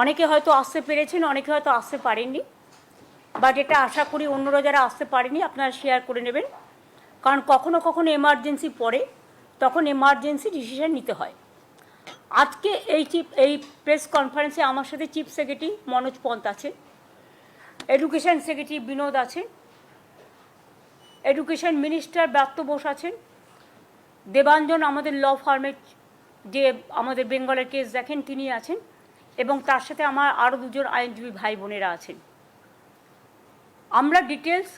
অনেকে হয়তো আসতে পেরেছেন, অনেকে হয়তো আসতে পারেননি, বাট এটা আশা করি অন্যরা যারা আসতে পারেনি আপনারা শেয়ার করে নেবেন, কারণ কখনো কখনো এমার্জেন্সি পড়ে, তখন এমার্জেন্সি ডিসিশন নিতে হয়। আজকে এই প্রেস কনফারেন্সে আমার সাথে চিফ সেক্রেটারি মনোজ পন্ত আছেন, এডুকেশন সেক্রেটারি বিনোদ আছেন, এডুকেশন মিনিস্টার ব্রাত্য বোস আছেন, দেবাঞ্জন আমাদের ল ফার্মের যে আমাদের বেঙ্গলের কেস দেখেন তিনি আছেন, এবং তার সাথে আমার আরও দুজন আইনজীবী ভাই বোনেরা আছেন। আমরা ডিটেলস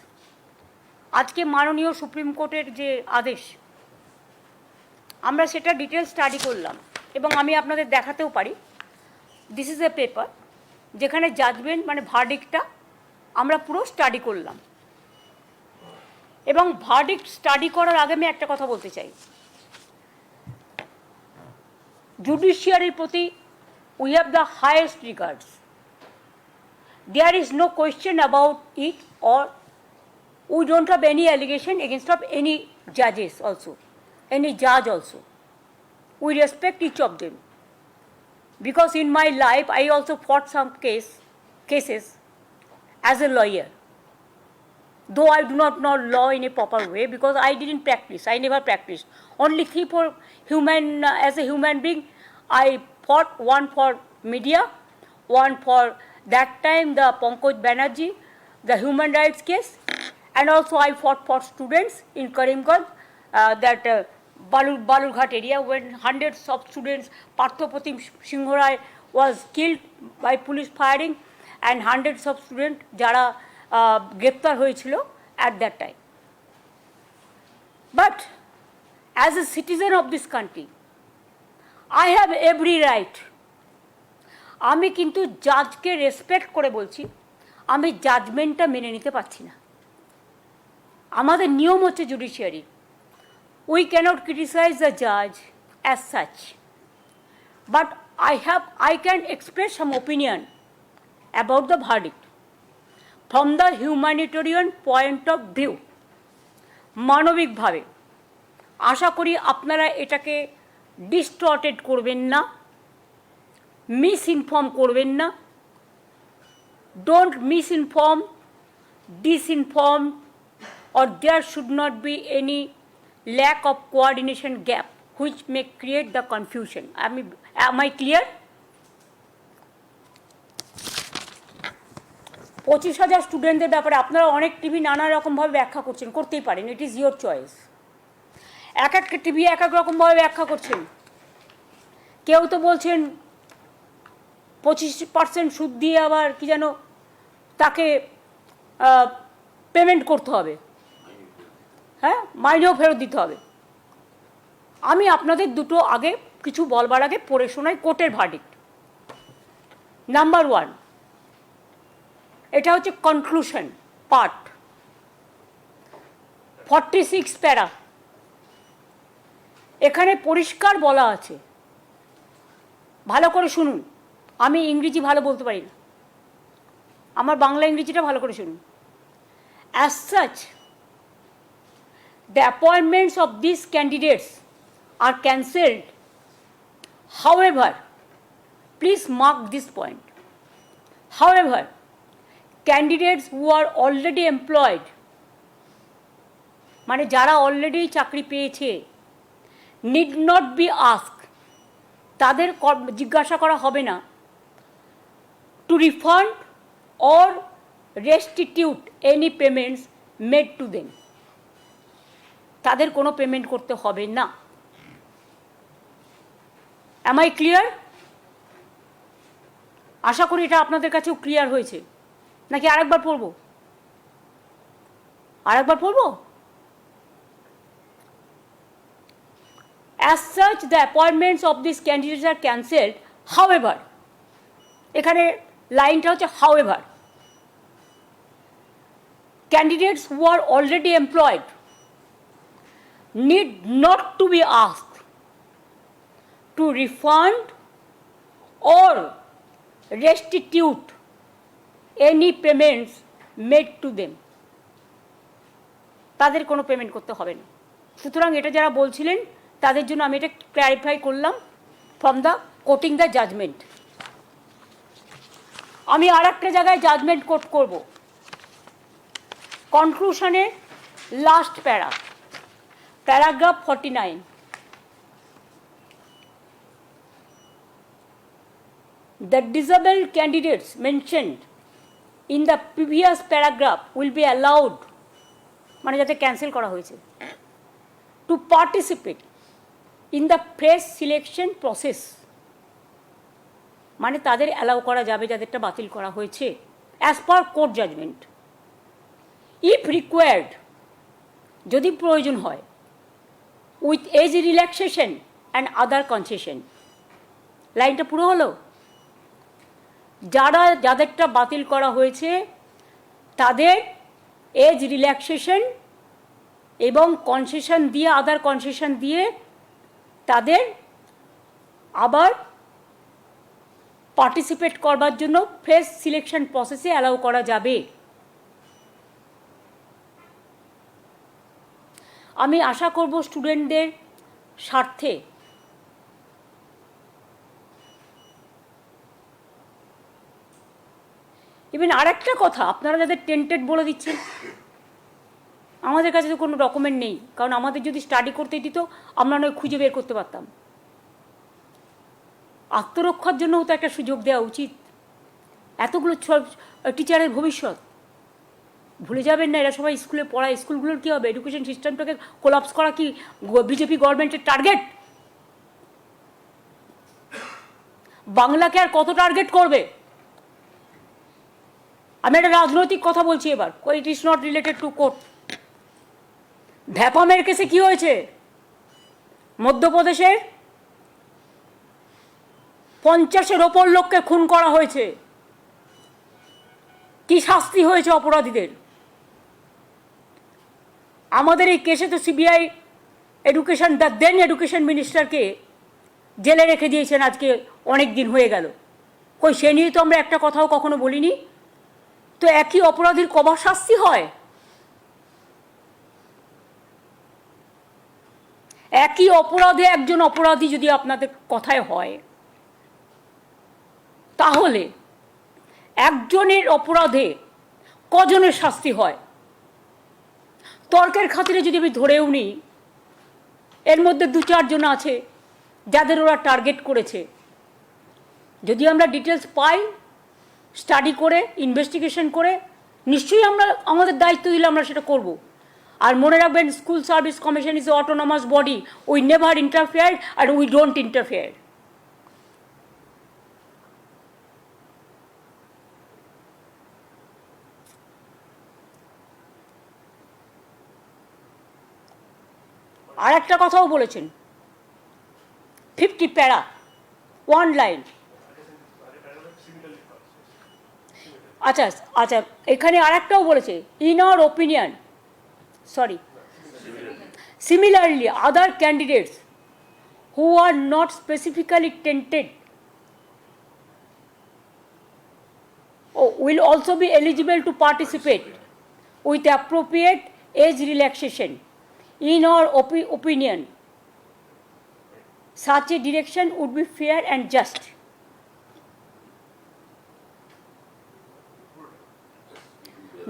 আজকে মাননীয় সুপ্রিম কোর্টের যে আদেশ, আমরা সেটা ডিটেলস স্টাডি করলাম এবং আমি আপনাদের দেখাতেও পারি। দিস ইজ এ পেপার যেখানে জাজমেন্ট মানে ভার্ডিক্টটা আমরা পুরো স্টাডি করলাম। এবং ভার্ডিক্ট স্টাডি করার আগে আমি একটা কথা বলতে চাই, জুডিশিয়ারির প্রতি we have the highest regards. There is no question about it, or we don't have any allegation against of any judges also, any judge also. We respect each of them, because in my life I also fought some cases as a lawyer, though I do not know law in a proper way because I didn't practice. I never practiced. Only as a human being I fought, one for media, one for that time the Pankaj Banerjee, the human rights case, and also I fought for students in Karimganj, that Balurghat area, when hundreds of students, Parthopratim Singh Rai was killed by police firing, and hundreds of students jara greptar hoyechilo at that time. But as a citizen of this country, I have every right. আমি কিন্তু জাজকে respect করে বলছি, আমি জাজমেন্টটা মেনে নিতে পারছি না। আমাদের নিয়ম হচ্ছে judiciary, we cannot criticise the জাজ as such, but I can express some opinion about the verdict from the humanitarian point of view, মানবিকভাবে। আশা করি আপনারা এটাকে ডিস্টর্টেড করবেন না, মিসইনফর্ম করবেন না। Don't misinform, disinform, or there should not be any lack of coordination gap which may create the confusion. Am I clear? 25,000 স্টুডেন্টদের ব্যাপারে আপনারা অনেক টিভি নানা রকমভাবে ব্যাখ্যা করছেন, করতেই পারেন, ইট ইজ ইয়োর চয়েস। এক একটা টিভি এক এক রকমভাবে ব্যাখ্যা করছেন। কেউ তো বলছেন 25% সুদ দিয়ে আবার কি যেন তাকে পেমেন্ট করতে হবে, হ্যাঁ, মাইনেও ফেরত দিতে হবে। আমি আপনাদের দুটো আগে কিছু বলবার আগে পড়ে শোনাই কোর্টের ভার্ডিক্ট। নাম্বার 1, এটা হচ্ছে কনক্লুশন পার্ট, 46 প্যারা। এখানে পরিষ্কার বলা আছে, ভালো করে শুনুন, আমি ইংরেজি ভালো বলতে পারি না, আমার বাংলা ইংরেজিটা ভালো করে শুনুন। As such, the appointments of these candidates are cancelled. However, please mark this point. However, candidates who are already employed, মানে যারা অলরেডি চাকরি পেয়েছে, need not be asked, তাদের জিজ্ঞাসা করা হবে না to refund or restitute any payments made to them, তাদের কোনো পেমেন্ট করতে হবে না। Am I clear? আশা করি এটা আপনাদের কাছেও ক্লিয়ার হয়েছে, নাকি আরেকবার পড়বো? As such, the appointments of these candidates are cancelled. However, এখানে লাইনটা হচ্ছে however, candidates who are already employed need not to be asked to refund or restitute any payments made to them. তাদের কোনো payment করতে হবে না। সুতরাং এটা যারা বলছিলেন তাদের জন্য আমি এটা ক্ল্যারিফাই করলাম from the quoting the judgment. আমি আর একটা জায়গায় জাজমেন্ট কোট করব, কনক্লুশনের last paragraph 49। The disabled candidates mentioned in the previous paragraph will be allowed, মানে যাতে ক্যান্সেল করা হয়েছে, to participate in the fresh selection process, মানে তাদের অ্যালাউ করা যাবে যাদেরটা বাতিল করা হয়েছে as per court judgment, if required, যদি প্রয়োজন হয়, with age relaxation and other concession. লাইনটা পুরো হলো, যাদেরটা বাতিল করা হয়েছে তাদের এজ রিল্যাক্সেশন এবং কনসেশন দিয়ে, আদার কনসেশন দিয়ে তাদের আবার পার্টিসিপেট করবার জন্য ফ্রেশ সিলেকশন প্রসেসে অ্যালাউ করা যাবে। আমি আশা করব স্টুডেন্টদের স্বার্থে ইভেন আরেকটা কথা, আপনারা যাদের টেন্টেড বলে দিচ্ছেন, আমাদের কাছে তো কোনো ডকুমেন্ট নেই, কারণ আমাদের যদি স্টাডি করতে দিত আমরা নয় খুঁজে বের করতে পারতাম। আত্মরক্ষার জন্যও তো একটা সুযোগ দেওয়া উচিত। এতগুলো টিচারের ভবিষ্যৎ ভুলে যাবেন না, এরা সবাই স্কুলে পড়ায়। স্কুলগুলোর কী হবে? এডুকেশন সিস্টেমটাকে কোলাপস করা কি বিজেপি গভর্নমেন্টের টার্গেট? বাংলাকে আর কত টার্গেট করবে? আমি একটা রাজনৈতিক কথা বলছি এবার, it is not related to court. ভ্যাপামের কেসে কি হয়েছে? মধ্যপ্রদেশের 50-এর ওপর লোককে খুন করা হয়েছে। কি শাস্তি হয়েছে অপরাধীদের? আমাদের এই কেসে তো CBI education, the then education মিনিস্টারকে জেলে রেখে দিয়েছেন আজকে অনেক দিন হয়ে গেল। কই সে নিয়ে তো আমরা একটা কথাও কখনো বলিনি। তো একই অপরাধীর কবার শাস্তি হয়? একই অপরাধে একজন অপরাধী যদি আপনাদের কথায় হয়, তাহলে একজনের অপরাধে কজনের শাস্তি হয়? তর্কের খাতিরে যদি আমি ধরেও নিই, এর মধ্যে 2-4 জন আছে যাদের ওরা টার্গেট করেছে। যদি আমরা ডিটেলস পাই, স্টাডি করে, ইনভেস্টিগেশন করে, নিশ্চয়ই আমরা আমাদের দায়িত্ব দিলে আমরা সেটা করব। আর মনে রাখবেন, school service commission is a autonomous body. We never interfere and we don't interfere. আর একটা কথাও বলেছেন, 50 প্যারা 1 লাইন। আচ্ছা আচ্ছা, এখানে আর একটাও বলেছে, in our opinion, sorry, similarly other candidates who are not specifically tainted will also be eligible to participate with appropriate age relaxation. In our opinion, such a direction would be fair and just.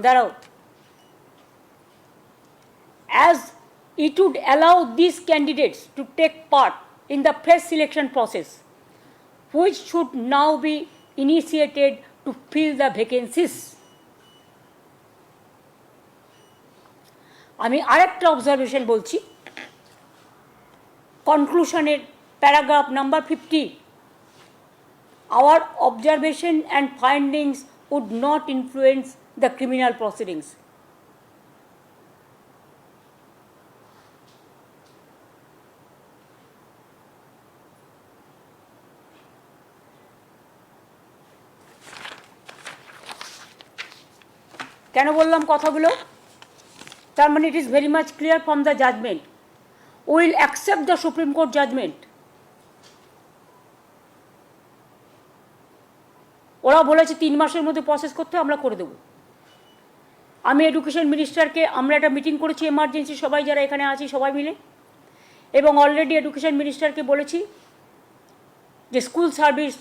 দাঁড়াও, as it would allow these candidates to take part in the fresh selection process, which should now be initiated to fill the vacancies. আমি আরেকটা observation বলছি, কনক্লুশনের paragraph number 50, our observation and findings would not influence the criminal proceedings. কেন বললাম কথাগুলো? তার মানে it is very much clear from the judgement, will accept the supreme court judgement. ওরা বলেছে 3 মাসের মধ্যে প্রসেস করতে, আমরা করে দেবো। আমি এডুকেশন মিনিস্টারকে, আমরা একটা মিটিং করেছি এমার্জেন্সি, সবাই যারা এখানে আছি সবাই মিলে, এবং অলরেডি এডুকেশন মিনিস্টারকে বলেছি যে স্কুল সার্ভিস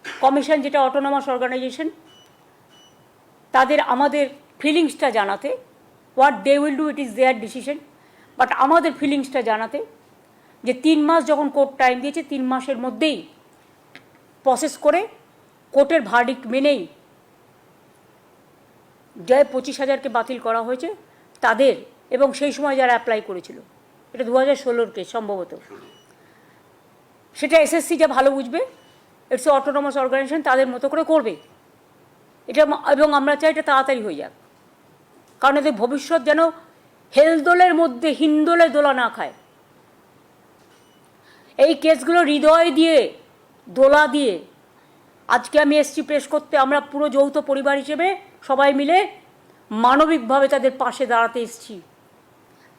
কমিশন যেটা অটোনমাস অর্গানাইজেশন, তাদের আমাদের ফিলিংসটা জানাতে, what they will do it is their decision, but আমাদের ফিলিংসটা জানাতে যে 3 মাস যখন কোর্ট টাইম দিয়েছে 3 মাসের মধ্যেই প্রসেস করে কোর্টের ভার্ডিক্ট মেনেই যে 25,000কে বাতিল করা হয়েছে তাদের, এবং সেই সময় যারা অ্যাপ্লাই করেছিল, এটা 2016 কেস সম্ভবত, সেটা এসএসসি যা ভালো বুঝবে, ইটস অটোনমাস অর্গানাইজেশন, তাদের মতো করে করবে এটা, এবং আমরা চাই এটা তাড়াতাড়ি হয়ে যাক, কারণ এদের ভবিষ্যৎ যেন হেলদোলের মধ্যে হিন্দোলে দোলা না খায়। এই কেসগুলো হৃদয় দিয়ে দোলা দিয়ে আজকে আমি এসছি প্রেস করতে, আমরা পুরো যৌথ পরিবার হিসেবে সবাই মিলে মানবিকভাবে তাদের পাশে দাঁড়াতে এসছি।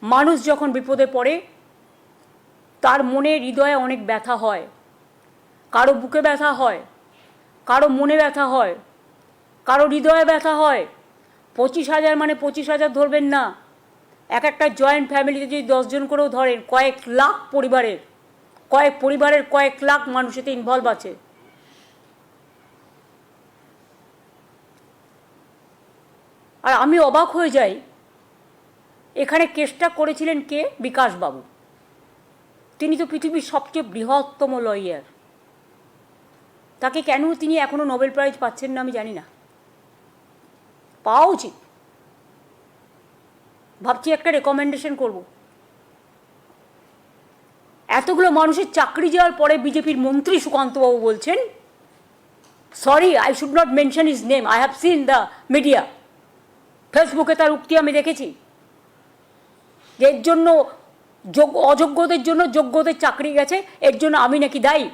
মানুষ যখন বিপদে পড়ে তার মনে হৃদয়ে অনেক ব্যথা হয়, কারো বুকে ব্যথা হয়, কারো মনে ব্যথা হয়, কারো হৃদয়ে ব্যথা হয়। 25,000 মানে 25,000 ধরবেন না, এক একটা জয়েন্ট ফ্যামিলিতে যদি 10 জন করেও ধরেন, কয়েক লাখ পরিবারের কয়েক লাখ মানুষ এতে ইনভলভ আছে। আর আমি অবাক হয়ে যাই, এখানে কেসটা করেছিলেন কে? বিকাশবাবু। তিনি তো পৃথিবীর সবচেয়ে বৃহত্তম লয়ার, তাকে কেন তিনি এখনও নোবেল প্রাইজ পাচ্ছেন না আমি জানি না। পাওয়া উচিত। ভাবছি একটা রেকমেন্ডেশন করব। এতগুলো মানুষের চাকরি যাওয়ার পরে বিজেপির মন্ত্রী সুকান্তবাবু বলছেন, sorry I should not mention his name, I have seen the media, ফেসবুকে তার উক্তি আমি দেখেছি, যে এর জন্য অযোগ্যদের জন্য যোগ্যদের চাকরি গেছে, এর জন্য আমি নাকি দায়ী।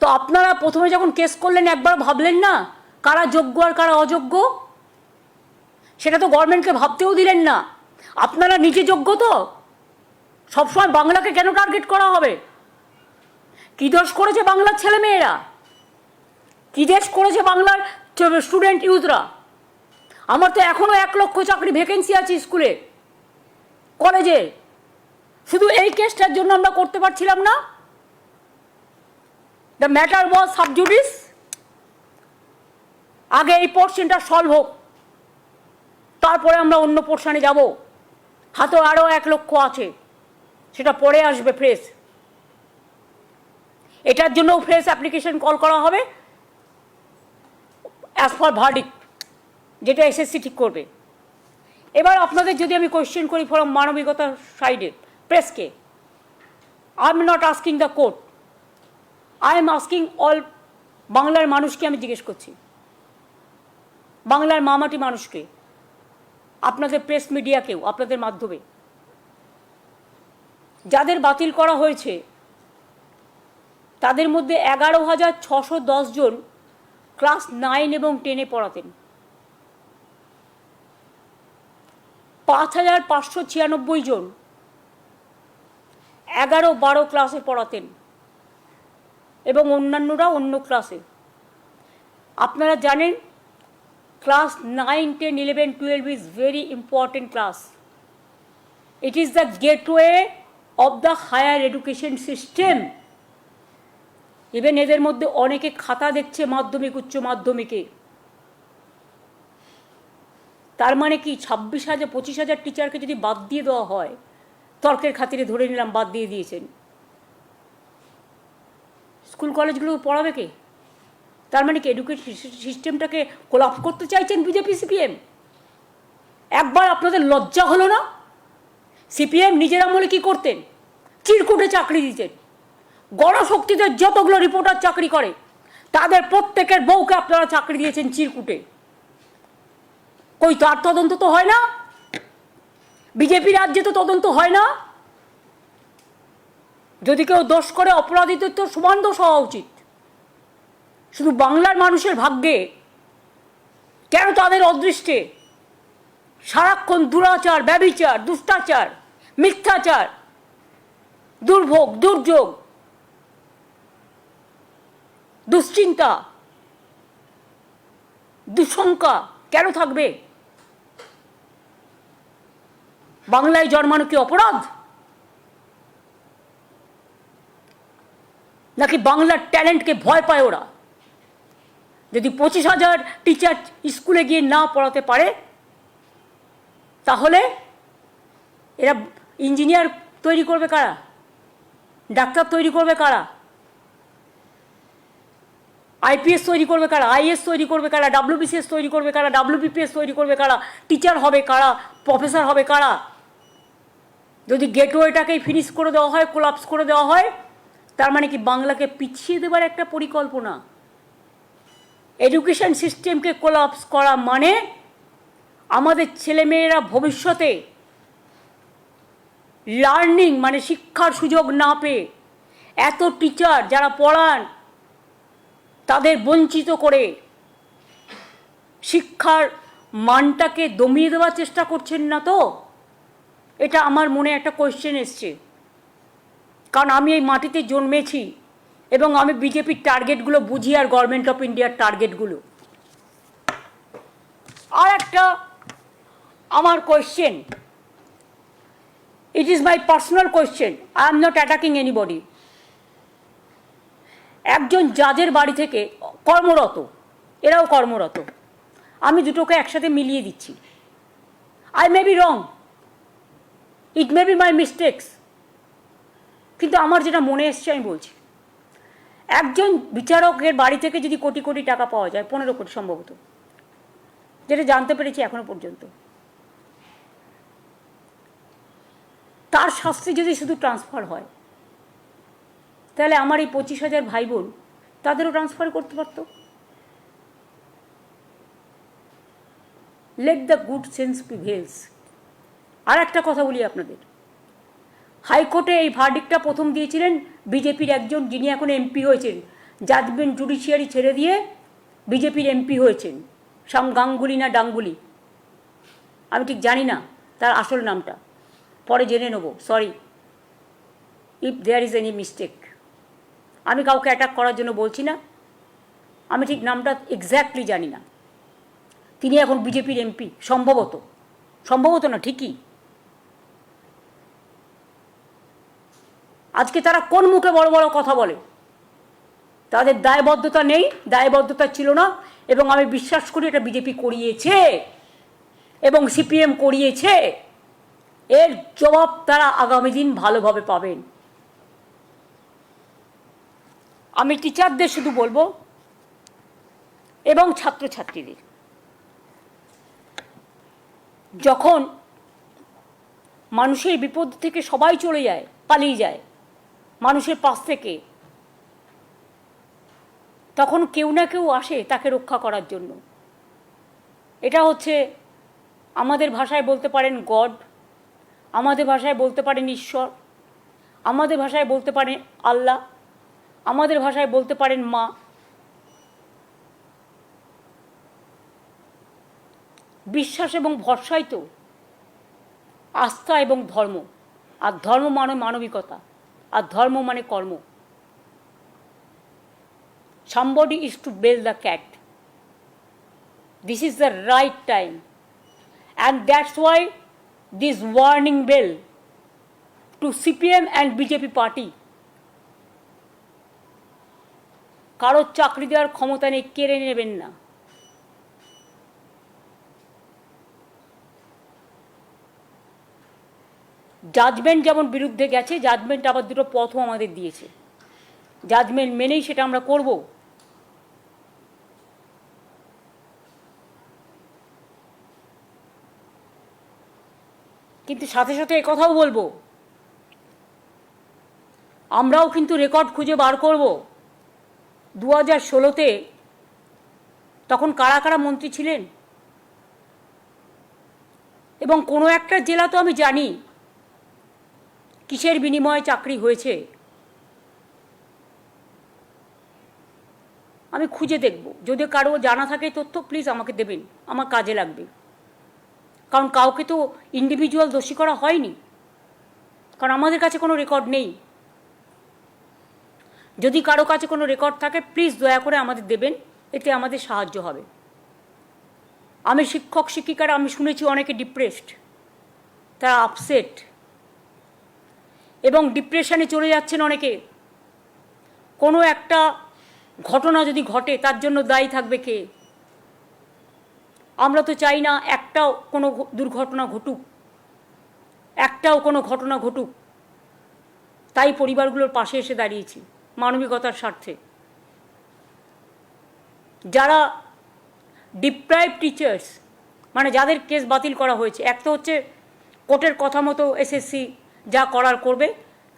তো আপনারা প্রথমে যখন কেস করলেন একবার ভাবলেন না কারা যোগ্য আর কারা অযোগ্য? সেটা তো গভর্নমেন্টকে ভাবতেও দিলেন না। আপনারা নিজে যোগ্য তো? সবসময় বাংলাকে কেন টার্গেট করা হবে? কী দোষ করেছে বাংলার ছেলেমেয়েরা? কী দেশ করেছে বাংলার স্টুডেন্ট ইউথরা? আমার তো এখনও 1 লক্ষ চাকরি ভ্যাকেন্সি আছে স্কুলে, কলেজে, শুধু এই কেসটার জন্য আমরা করতে পারছিলাম না। The matter was sub judice. আগে এই পোর্শনটা সলভ হোক, তারপরে আমরা অন্য পোর্শনে যাব। হাতে আরও 1 লক্ষ আছে, সেটা পরে আসবে ফ্রেশ। এটার জন্যও ফ্রেশ অ্যাপ্লিকেশন কল করা হবে অ্যাজ পার ভার্ডিক্ট, যেটা এসএসসি ঠিক করবে। এবার আপনাদের যদি আমি কোয়েশ্চেন করি ফ্রম মানবিকতার সাইডে প্রেসকে, I am not asking the court, I am asking all বাংলার মানুষকে আমি জিজ্ঞেস করছি, বাংলার মামাটি মানুষকে, আপনাদের প্রেস মিডিয়াকেও, আপনাদের মাধ্যমে যাদের বাতিল করা হয়েছে তাদের মধ্যে 11,610 জন ক্লাস 9 এবং 10-এ পড়াতেন, 5,596 জন 11-12 ক্লাসে পড়াতেন, এবং অন্যান্যরা অন্য ক্লাসে। আপনারা জানেন class 9, 10, 11, 12 is very important class. It is the gateway of the higher education system. Even এদের মধ্যে অনেকে খাতা দেখছে মাধ্যমিক উচ্চ মাধ্যমিকে। তার মানে কি 26,000 25,000 টিচারকে যদি বাদ দিয়ে দেওয়া হয়, তর্কের খাতিরে ধরে নিলাম বাদ দিয়ে দিয়েছেন, স্কুল কলেজগুলো পড়াবে কে? তার মানে কি এডুকেশন সিস্টেমটাকে কোলাপস করতে চাইছেন বিজেপি সিপিএম? একবার আপনাদের লজ্জা হলো না? সিপিএম নিজের আমলে কী করতেন? চিরকুটে চাকরি দিতেন। গণশক্তিদের যতগুলো রিপোর্টার চাকরি করে তাদের প্রত্যেকের বউকে আপনারা চাকরি দিয়েছেন চিরকুটে। কই তার তদন্ত তো হয় না? বিজেপি রাজ্যে তো তদন্ত হয় না। যদি কেউ দোষ করে অপরাধীদের তো সমান দোষ হওয়া উচিত। শুধু বাংলার মানুষের ভাগ্যে কেন তাদের অদৃষ্টে সারাক্ষণ দুরাচার, ব্যভিচার, দুষ্টাচার, মিথ্যাচার, দুর্ভোগ, দুর্যোগ, দুশ্চিন্তা, দুঃশঙ্কা কেন থাকবে? বাংলায় জন্মানো কি অপরাধ? নাকি বাংলার ট্যালেন্টকে ভয় পায় ওরা? যদি 25,000 টিচার স্কুলে গিয়ে না পড়াতে পারে, তাহলে এরা ইঞ্জিনিয়ার তৈরি করবে কারা? ডাক্তার তৈরি করবে কারা? আইপিএস তৈরি করবে কারা? আইএস তৈরি করবে কারা? ডাব্লিউবিসিএস তৈরি করবে কারা? ডাব্লিউবিপিএস তৈরি করবে কারা? টিচার হবে কারা? প্রফেসর হবে কারা? যদি গেটওয়েটাকেই ফিনিশ করে দেওয়া হয়, কোলাপস করে দেওয়া হয়, তার মানে কি বাংলাকে পিছিয়ে দেবার একটা পরিকল্পনা? এডুকেশন সিস্টেমকে কোলাপস করা মানে আমাদের ছেলেমেয়েরা ভবিষ্যতে লার্নিং মানে শিক্ষার সুযোগ না পেয়ে এত টিচার যারা পড়ান তাদের বঞ্চিত করে শিক্ষার মানটাকে দমিয়ে দেওয়ার চেষ্টা করছেন না তো? এটা আমার মনে একটা কোয়েশ্চেন এসছে, কারণ আমি এই মাটিতে জন্মেছি এবং আমি বিজেপির টার্গেটগুলো বুঝি আর গভর্নমেন্ট অফ ইন্ডিয়ার টার্গেটগুলো। আর একটা আমার question, it is my personal question, I am not attacking anybody. একজন জাজের বাড়ি থেকে কর্মরত, এরাও কর্মরত, আমি দুটোকে একসাথে মিলিয়ে দিচ্ছি। I may be wrong, it may be my mistakes, কিন্তু আমার যেটা মনে এসছে আমি বলছি। একজন বিচারকের বাড়ি থেকে যদি কোটি কোটি টাকা পাওয়া যায়, 15 কোটি সম্ভবত, যেটা জানতে পেরেছি এখনো পর্যন্ত, তার শাস্তি যদি শুধু ট্রান্সফার হয়, তাহলে আমার এই 25,000 ভাই বোন তাদেরও ট্রান্সফার করতে পারত। Let the good sense prevails. আর একটা কথা বলি আপনাদের, হাইকোর্টে এই ভার্ডিক্টটা প্রথম দিয়েছিলেন বিজেপির একজন, যিনি এখন এমপি হয়েছেন, জাজমেন্ট জুডিশিয়ারি ছেড়ে দিয়ে বিজেপির এমপি হয়েছেন, শ্যাম গাঙ্গুলি না ডাঙ্গুলি, আমি ঠিক জানি না তার আসল নামটা, পরে জেনে নেব, sorry if there is any mistake. আমি কাউকে অ্যাটাক করার জন্য বলছি না, আমি ঠিক নামটা এক্স্যাক্টলি জানি না। তিনি এখন বিজেপির এমপি, সম্ভবত, সম্ভবত না ঠিকই। আজকে তারা কোন মুখে বড় বড় কথা বলে? তাদের দায়বদ্ধতা নেই, দায়বদ্ধতা ছিল না, এবং আমি বিশ্বাস করি এটা বিজেপি করিয়েছে এবং সিপিএম করিয়েছে। এর জবাব তারা আগামী দিন ভালোভাবে পাবেন। আমি টিচারদের শুধু বলবো এবং ছাত্রছাত্রীদের, যখন মানুষের বিপদ থেকে সবাই চলে যায়, পালিয়ে যায় মানুষের পাশ থেকে, তখন কেউ না কেউ আসে তাকে রক্ষা করার জন্য। এটা হচ্ছে, আমাদের ভাষায় বলতে পারেন গড, আমাদের ভাষায় বলতে পারেন ঈশ্বর, আমাদের ভাষায় বলতে পারেন আল্লাহ, আমাদের ভাষায় বলতে পারেন মা। বিশ্বাস এবং ভরসাই তো আস্থা এবং ধর্ম, আর ধর্ম মানে মানবিকতা, আর ধর্ম মানে কর্ম। Somebody is to bail the cat. This is the right time, and that's why this warning bell to CPM and BJP party. কারোর চাকরি দেওয়ার ক্ষমতা নেই, কেড়ে নেবেন না। জাজমেন্ট যেমন বিরুদ্ধে গেছে, জাজমেন্ট আবার দুটো পথও আমাদের দিয়েছে, জাজমেন্ট মেনেই সেটা আমরা করব। কিন্তু সাথে সাথে একথাও বলবো, আমরাও কিন্তু রেকর্ড খুঁজে বার করব 2016-তে তখন কারা কারা মন্ত্রী ছিলেন, এবং কোনো একটা জেলা তো আমি জানি কিসের বিনিময়ে চাকরি হয়েছে। আমি খুঁজে দেখব, যদি কারো জানা থাকে তথ্য প্লিজ আমাকে দেবেন, আমার কাজে লাগবে। কারণ কাউকে তো ইন্ডিভিজুয়াল দোষী করা হয়নি, কারণ আমাদের কাছে কোনো রেকর্ড নেই। যদি কারো কাছে কোনো রেকর্ড থাকে প্লিজ দয়া করে আমাদের দেবেন, এতে আমাদের সাহায্য হবে। আমি শিক্ষক শিক্ষিকারা, আমি শুনেছি অনেকে ডিপ্রেসড, তারা আপসেট এবং ডিপ্রেশনে চলে যাচ্ছেন অনেকে। কোনো একটা ঘটনা যদি ঘটে তার জন্য দায়ী থাকবে কে? আমরা তো চাই না একটাও কোনো দুর্ঘটনা ঘটুক, একটাও কোনো ঘটনা ঘটুক। তাই পরিবারগুলোর পাশে এসে দাঁড়িয়েছি মানবিকতার স্বার্থে। যারা ডিপ্রাইভ টিচার্স, মানে যাদের কেস বাতিল করা হয়েছে, এক তো হচ্ছে কোর্টের কথা মতো এসএসসি যা করার করবে,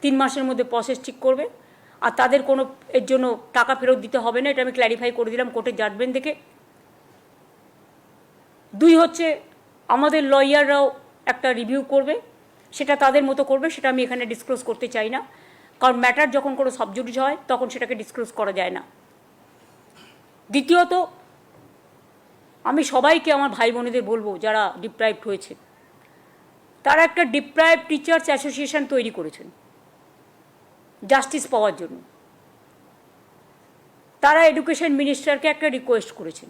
3 মাসের মধ্যে প্রসেস ঠিক করবে, আর তাদের কোনো এর জন্য টাকা ফেরত দিতে হবে না, এটা আমি ক্ল্যারিফাই করে দিলাম কোর্টের জাজমেন্ট দেখে। 2 হচ্ছে আমাদের লয়াররাও একটা রিভিউ করবে, সেটা তাদের মতো করবে, সেটা আমি এখানে ডিসক্লোজ করতে চাই না, কারণ ম্যাটার যখন কোনো সাবজুডিস হয় তখন সেটাকে ডিসক্লোজ করা যায় না। দ্বিতীয়ত, আমি সবাইকে আমার ভাই বোনেদের বলবো যারা ডিপ্রাইভড হয়েছে, তারা একটা ডিপ্রাইভ টিচার্স অ্যাসোসিয়েশন তৈরি করেছেন জাস্টিস পাওয়ার জন্য। তারা এডুকেশন মিনিস্টারকে একটা রিকোয়েস্ট করেছেন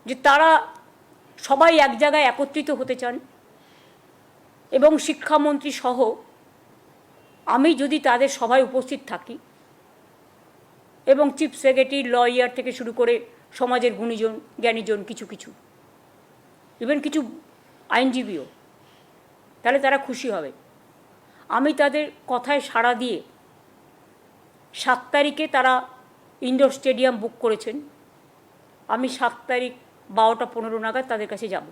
যে তারা সবাই এক জায়গায় একত্রিত হতে চান, এবং শিক্ষামন্ত্রী সহ আমি যদি তাদের সভায় উপস্থিত থাকি, এবং চিফ সেক্রেটারি, লয়ার থেকে শুরু করে সমাজের গুণীজন জ্ঞানীজন, কিছু ইভেন কিছু আইনজীবীও, তাহলে তারা খুশি হবে। আমি তাদের কথায় সাড়া দিয়ে 7 তারিখে তারা ইনডোর স্টেডিয়াম বুক করেছেন। আমি 7 তারিখ 12টা 15 নাগাদ তাদের কাছে যাব,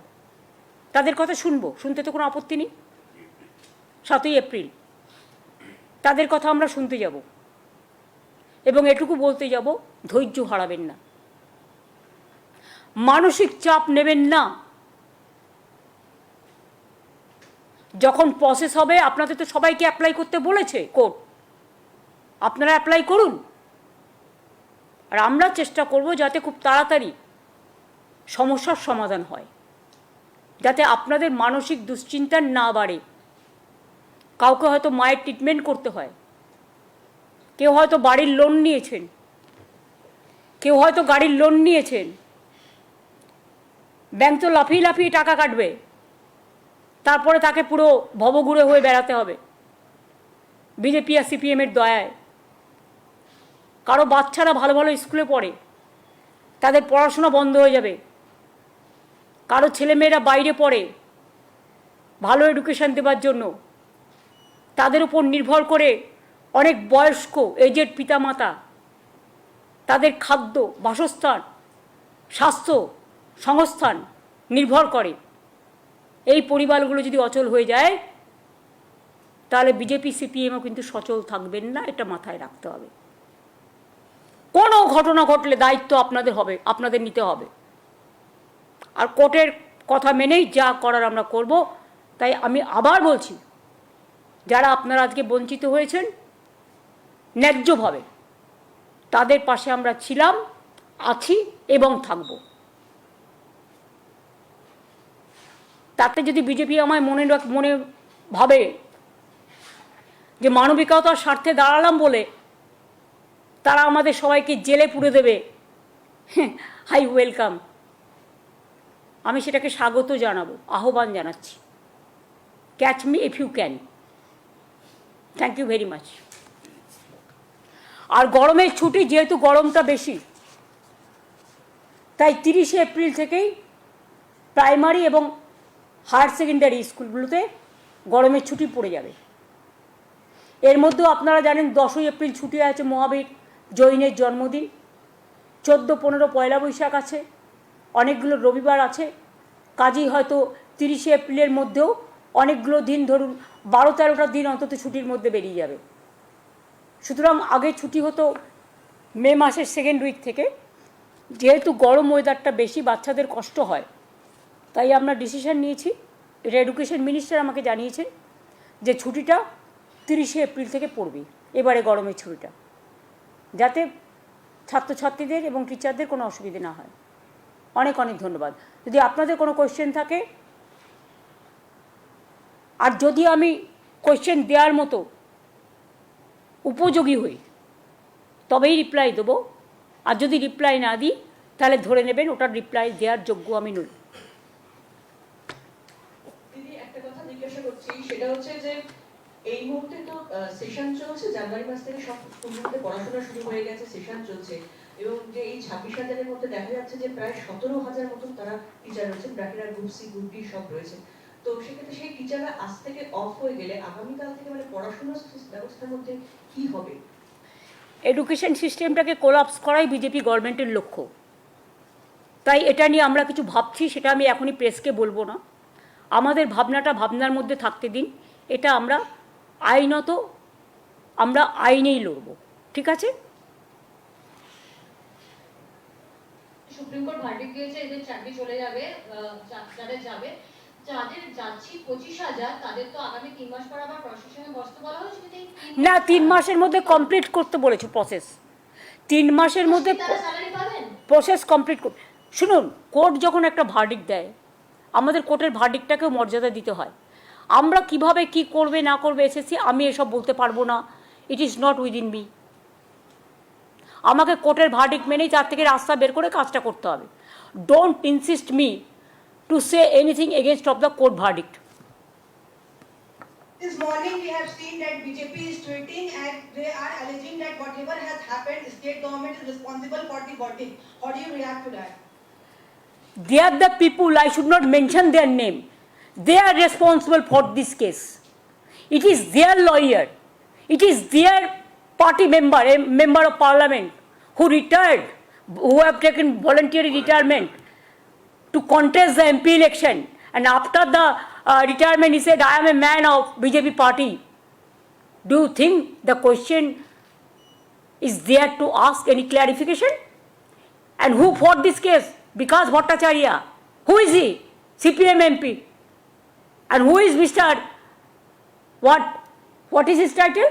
তাদের কথা শুনবো, শুনতে তো কোনো আপত্তি নেই। 7ই এপ্রিল তাদের কথা আমরা শুনতে যাব, এবং এটুকু বলতে যাব, ধৈর্য হারাবেন না, মানসিক চাপ নেবেন না। যখন প্রসেস হবে, আপনাদের তো সবাইকে অ্যাপ্লাই করতে বলেছে কোর্ট, আপনারা অ্যাপ্লাই করুন, আর আমরা চেষ্টা করব যাতে খুব তাড়াতাড়ি সমস্যার সমাধান হয়, যাতে আপনাদের মানসিক দুশ্চিন্তা না বাড়ে। কাউকে হয়তো মায়ের ট্রিটমেন্ট করতে হয়, কেউ হয়তো বাড়ির লোন নিয়েছেন, কেউ হয়তো গাড়ির লোন নিয়েছেন, ব্যাংক তো লাফিয়ে লাফিয়ে টাকা কাটবে, তারপরে তাকে পুরো ভবঘুরে হয়ে বেড়াতে হবে বিজেপি আর সিপিএমের দয়ায়। কারো বাচ্চারা ভালো ভালো স্কুলে পড়ে, তাদের পড়াশোনা বন্ধ হয়ে যাবে। কারো ছেলেমেয়েরা বাইরে পড়ে, ভালো এডুকেশন দেওয়ার জন্য তাদের উপর নির্ভর করে অনেক বয়স্ক এজেড পিতামাতা, তাদের খাদ্য, বাসস্থান, স্বাস্থ্য, সংস্থান নির্ভর করে। এই পরিবারগুলো যদি অচল হয়ে যায়, তাহলে বিজেপি সিপিএমও কিন্তু সচল থাকবেন না, এটা মাথায় রাখতে হবে। কোনো ঘটনা ঘটলে দায়িত্ব আপনাদের হবে, আপনাদের নিতে হবে, আর কোর্টের কথা মেনেই যা করার আমরা করব। তাই আমি আবার বলছি, যারা আপনারা আজকে বঞ্চিত হয়েছেন ন্যায্যভাবে, তাদের পাশে আমরা ছিলাম, আছি এবং থাকব। তাতে যদি বিজেপি আমায় মনে ভাবে যে মানবিকতার স্বার্থে দাঁড়ালাম বলে তারা আমাদের সবাইকে জেলে পুরে দেবে, হাই ওয়েলকাম, আমি সেটাকে স্বাগত জানাবো, আহ্বান জানাচ্ছি। Catch me if you can. Thank you very much. আর গরমের ছুটি, যেহেতু গরমটা বেশি, তাই 30শে এপ্রিল থেকেই প্রাইমারি এবং হায়ার সেকেন্ডারি স্কুলগুলোতে গরমের ছুটি পড়ে যাবে। এর মধ্যেও আপনারা জানেন 10ই এপ্রিল ছুটি আছে মহাবীর জৈনের জন্মদিন, 14-15 পয়লা বৈশাখ আছে, অনেকগুলো রবিবার আছে। কাজেই হয়তো 30শে এপ্রিলের মধ্যেও অনেকগুলো দিন, ধরুন 12-13টা দিন অন্তত ছুটির মধ্যে বেরিয়ে যাবে। সুতরাং আগে ছুটি হতো মে মাসের 2nd উইক থেকে। যেহেতু গরম ওয়েদারটা বেশি, বাচ্চাদের কষ্ট হয়, তাই আমরা ডিসিশন নিয়েছি, এটা এডুকেশন মিনিস্টার আমাকে জানিয়েছেন যে ছুটিটা 30শে এপ্রিল থেকে পড়বে এবারে গরমের ছুটিটা, যাতে ছাত্রছাত্রীদের এবং টিচারদের কোনো অসুবিধে না হয়। অনেক অনেক ধন্যবাদ। যদি আপনাদের কোনো কোয়েশ্চেন থাকে, আর যদি আমি কোয়েশ্চেন দেওয়ার মতো উপযোগী হই, তবেই রিপ্লাই দেবো, আর যদি রিপ্লাই না দিই তাহলে ধরে নেবেন ওটার রিপ্লাই দেওয়ার যোগ্য আমি নই। দিদি, একটা কথা জিজ্ঞাসা করছি, সেটা হচ্ছে যে এই মুহূর্তে তো সেশন চলছে, জানুয়ারি মাস থেকে সব স্কুলগুলোতে পড়াশোনা শুরু হয়ে গেছে, সেশন চলছে, এবং যে এই 26,000-এর মধ্যে দেখা যাচ্ছে যে প্রায় 17,000 মতন তারা টিচার রয়েছে, বাকিরা গ্রুপ সি গ্রুপ ডি সব রয়েছে। তো সেক্ষেত্রে সেই টিচাররা আজ থেকে অফ হয়ে গেলে আগামীকাল থেকে মানে পড়াশোনার ব্যবস্থার মধ্যে কি হবে? এডুকেশন সিস্টেমটাকে কোলাপস করাই বিজেপি গভর্নমেন্টের লক্ষ্য। তাই এটা নিয়ে আমরা কিছু ভাবছি, সেটা আমি এখনই প্রেসকে বলবো না। আমাদের ভাবনার মধ্যে থাকতে দিন। এটা আমরা আইনত আইনেই লড়ব, ঠিক আছে? সুপ্রিম কোর্ট ভার্ডিক্ট দিয়েছে, এদের চাকরি চলে যাবে, যাদের যাবে, যাদের যাচ্ছি 25,000, তাদের তো আগামী 3 মাস পর আবার প্রশাসনে বসতে বলা হয়েছে। না, 3 মাসের মধ্যে কমপ্লিট করতে বলেছে প্রসেস। 3 মাসের মধ্যে প্রসেস কমপ্লিট করতে। শুনুন, কোর্ট যখন একটা ভার্ডিক্ট দেয়, আমাদের কোর্টের ভার্ডিক্টটাকেও মর্যাদা দিতে হয়। আমরা কিভাবে কি করবে না করবে এসেছি, আমি এসব বলতে পারবো না। ইট ইজ নট উইদিন মি। আমাকে কোর্টের ভার্ডিক্ট মেনেই তার থেকে রাস্তা বের করে কাজটা করতে হবে। Don't insist me to say anything against of the court verdict. This morning we have seen that BJP is tweeting and they are alleging that whatever has happened, state government is responsible for the verdict. How do you react to that? They are the people, I should not mention their name. They are responsible for this case. It is their lawyer. It is their party member, a member of parliament who retired, who have taken voluntary retirement to contest the MP election. And after the retirement, he said, I am a man of BJP party. Do you think the question is there to ask any clarification? And who fought this case? Vikas Bhattacharya. Who is he? CPM MP. And who is Mr. What is his title?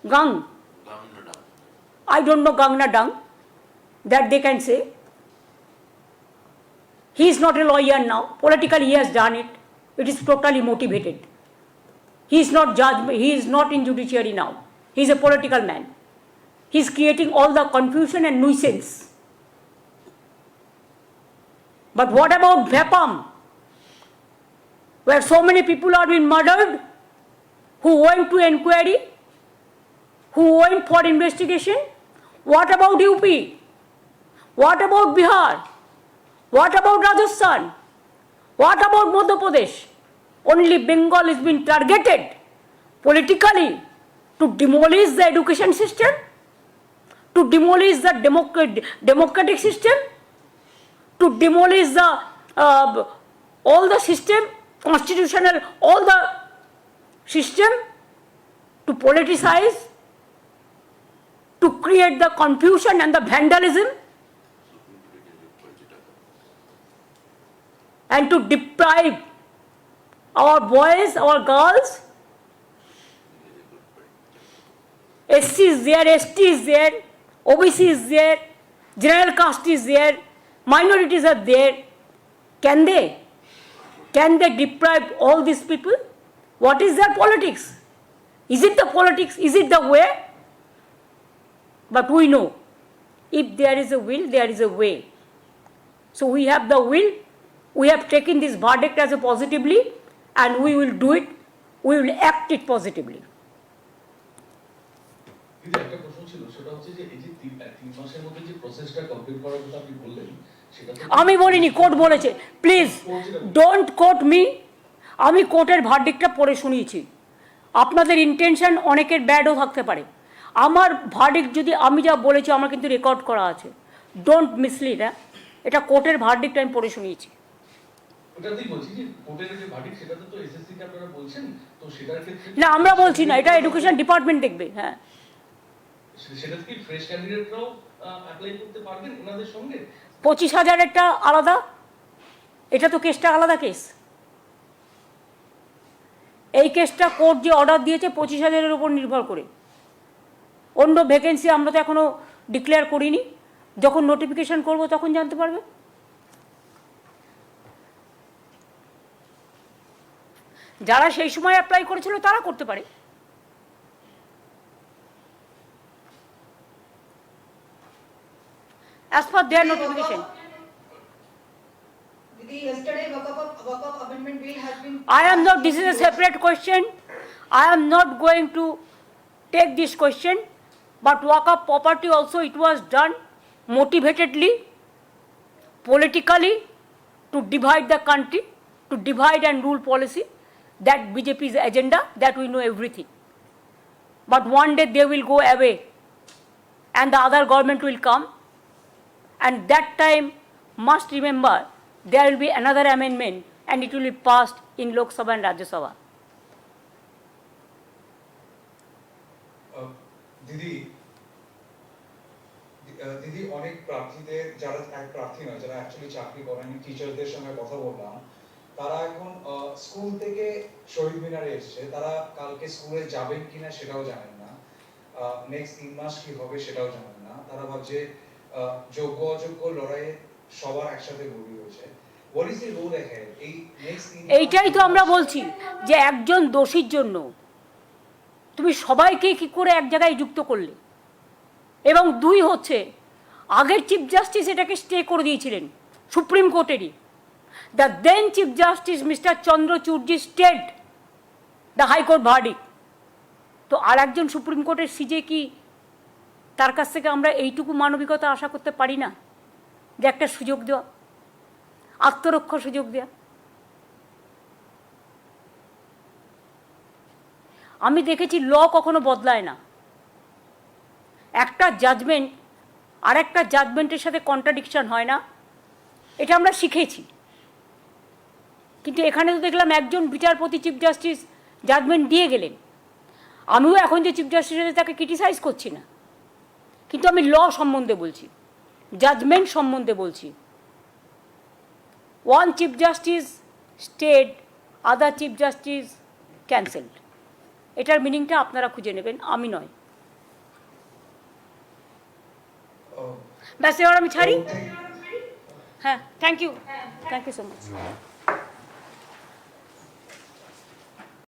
Gang. I don't know Gangna Dung. That they can say. He is not a lawyer now. Politically he has done it. It is totally motivated. He is not judge. He is not in judiciary now. He is a political man. He is creating all the confusion and nuisance. But what about Vapam, where so many people are being murdered, who went to inquiry, who went for investigation? What about UP? What about Bihar? What about Rajasthan? What about Madhya Pradesh? Only Bengal is being targeted politically to demolish the education system, to demolish the democratic system, to demolish the all the system, constitutional, all the system, to politicize, to create the confusion and the vandalism, and to deprive our boys, our girls. SC is there, ST is there, OBC is there, general caste is there, minorities are there. Can they deprive all these people? What is their politics? Is it the politics? Is it the way? But we know, if there is a will, there is a way. So we have the will. We have taken this verdict as a positively, and we will do it. We will act it positively. একটা প্রশ্ন ছিল, সেটা হচ্ছে যে এই যে 3 মাসের মধ্যে যে প্রসেসটা কমপ্লিট করার কথা আপনি বললেন, সেটা আমি বলিনি, কোর্ট বলেছে। Please don't quote me. আমি কোর্টের ভার্ডিক্টটা পড়ে শুনিয়েছি। আপনাদের ইন্টেনশন অনেকের ব্যাডও থাকতে পারে। আমার ভার্ডিক্ট যদি আমি যা বলেছি, আমার কিন্তু রেকর্ড করা আছে। Don't mislead. হ্যাঁ, এটা কোর্টের ভার্ডিক্ট আমি পড়ে শুনিয়েছি। ওটাতেই বলছি যে কোর্টের যে ভার্ডিক্ট, সেটাতে তো এসএসসি কে আপনারা বলছেন, তো সেটার ক্ষেত্রে না, আমরা বলছি না, এটা এডুকেশন ডিপার্টমেন্ট দেখবে। হ্যাঁ, সেটাতে কি ফ্রেশ ক্যান্ডিডেটরাও অ্যাপ্লাই করতে পারবেন ওনাদের সঙ্গে? 25,000-এরটা আলাদা, এটা তো কেসটা আলাদা কেস। এই কেসটা কোর্ট যে অর্ডার দিয়েছে 25,000-এর উপর নির্ভর করে। অন্য ভ্যাকেন্সি আমরা তো এখনও ডিক্লেয়ার করিনি। যখন নোটিফিকেশন করব তখন জানতে পারবে। যারা সেই সময় অ্যাপ্লাই করেছিল তারা করতে পারে। As per their notification. Yesterday, Waqf Amendment Bill has been. I am not, this is a separate question. I am not going to take this question, but Waqf property also, it was done motivatedly, politically, to divide the country, to divide and rule policy. That BJP's agenda, that we know everything. But one day they will go away and the other government will come, and that time must remember there will be another amendment and it will be passed in Lok Sabha and Rajya Sabha. দিদি দিদি অনেক প্রার্থীদের যারা এক প্রার্থী নয় যারা actually চাকরি করেন টিচারদের সঙ্গে কথা বললাম তারা এখন স্কুল থেকে শহীদ মিনারে এসেছে তারা কালকে স্কুলে যাবেন কিনা সেটাও জানেন না নেক্সট 3 মাস কি হবে সেটাও জানেন না তারা ভাবছে যোগ্য অযোগ্য লড়াইয়ে সবার একসাথে গড়ি হয়েছে what is the role ahead এই নেক্সট এইটাই তো আমরা বলছি যে একজন দোষীর জন্য তুমি সবাইকে কি করে এক জায়গায় যুক্ত করলে, এবং দুই হচ্ছে আগের চিফ জাস্টিস এটাকে স্টে করে দিয়েছিলেন supreme কোর্টেরই। The then chief justice mister চন্দ্রচূড়জি stayed the high court verdict. তো আর একজন সুপ্রিম কোর্টের সিজে কি তার কাছ থেকে আমরা এইটুকু মানবিকতা আশা করতে পারি না যে একটা সুযোগ দেওয়া, আত্মরক্ষার সুযোগ দেওয়া? আমি দেখেছি ল কখনো বদলায় না, একটা জাজমেন্ট আর একটা জাজমেন্টের সাথে কন্ট্রাডিকশন হয় না, এটা আমরা শিখেছি। কিন্তু এখানে তো দেখলাম একজন বিচারপতি চিফ জাস্টিস জাজমেন্ট দিয়ে গেলেন। আমিও এখন যে চিফ জাস্টিস আছে তাকে ক্রিটিসাইজ করছি না, কিন্তু আমি ল সম্বন্ধে বলছি, জাজমেন্ট সম্বন্ধে বলছি। ওয়ান চিফ জাস্টিস স্টেড, আদার চিফ জাস্টিস ক্যান্সেলড। এটার মিনিংটা আপনারা খুঁজে নেবেন, আমি নয়। ব্যাস এবার আমি ছাড়ি। হ্যাঁ, থ্যাংক ইউ সো মাচ।